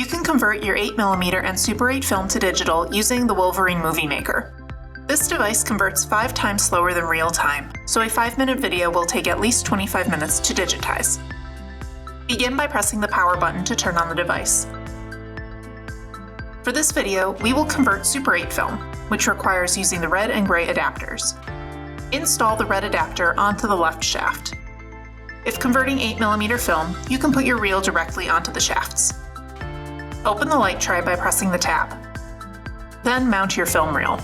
You can convert your 8mm and Super 8 film to digital using the Wolverine Movie Maker. This device converts 5 times slower than real time, so a 5-minute video will take at least 25 minutes to digitize. Begin by pressing the power button to turn on the device. For this video, we will convert Super 8 film, which requires using the red and gray adapters. Install the red adapter onto the left shaft. If converting 8mm film, you can put your reel directly onto the shafts. Open the light tray by pressing the tab. Then mount your film reel.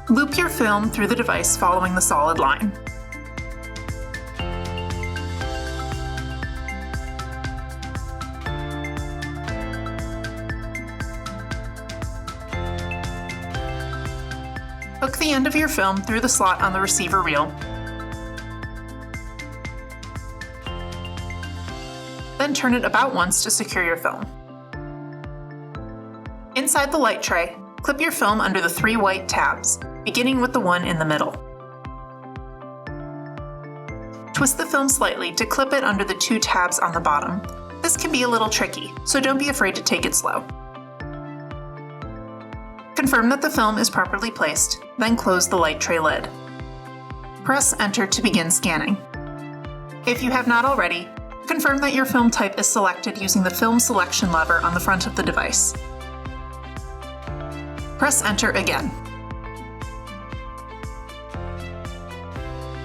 Loop your film through the device following the solid line. Hook the end of your film through the slot on the receiver reel. Then turn it about once to secure your film. Inside the light tray, clip your film under the 3 white tabs, beginning with the one in the middle. Twist the film slightly to clip it under the 2 tabs on the bottom. This can be a little tricky, so don't be afraid to take it slow. Confirm that the film is properly placed, then close the light tray lid. Press Enter to begin scanning. If you have not already, confirm that your film type is selected using the film selection lever on the front of the device. Press Enter again.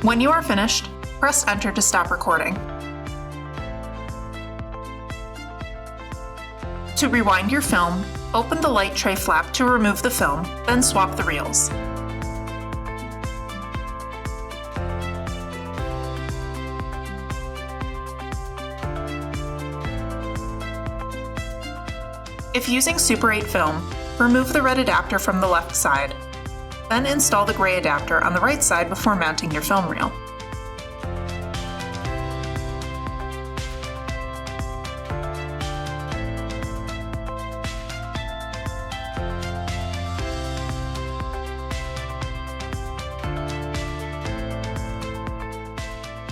When you are finished, press Enter to stop recording. To rewind your film, open the light tray flap to remove the film, then swap the reels. If using Super 8 film, remove the red adapter from the left side. Then install the gray adapter on the right side before mounting your film reel.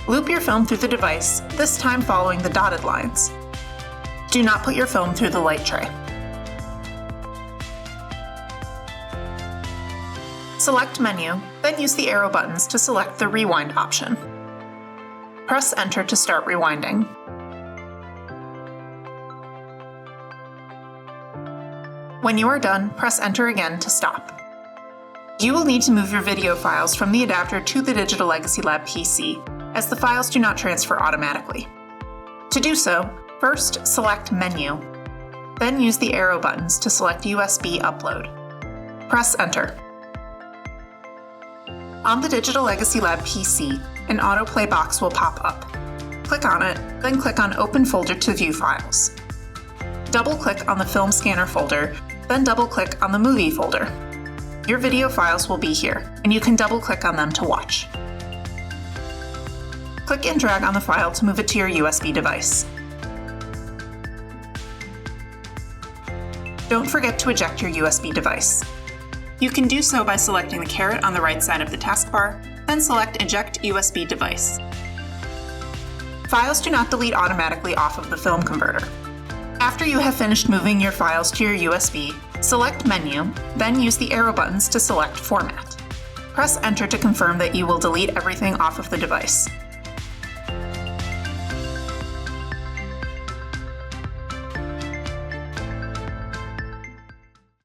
Loop your film through the device, this time following the dotted lines. Do not put your film through the light tray. Select Menu, then use the arrow buttons to select the Rewind option. Press Enter to start rewinding. When you are done, press Enter again to stop. You will need to move your video files from the adapter to the Digital Legacy Lab PC, as the files do not transfer automatically. To do so, first select Menu, then use the arrow buttons to select USB Upload. Press Enter. On the Digital Legacy Lab PC, an autoplay box will pop up. Click on it, then click on Open Folder to view files. Double-click on the Film Scanner folder, then double-click on the Movie folder. Your video files will be here, and you can double-click on them to watch. Click and drag on the file to move it to your USB device. Don't forget to eject your USB device. You can do so by selecting the caret on the right side of the taskbar, then select Eject USB Device. Files do not delete automatically off of the film converter. After you have finished moving your files to your USB, select Menu, then use the arrow buttons to select Format. Press Enter to confirm that you will delete everything off of the device.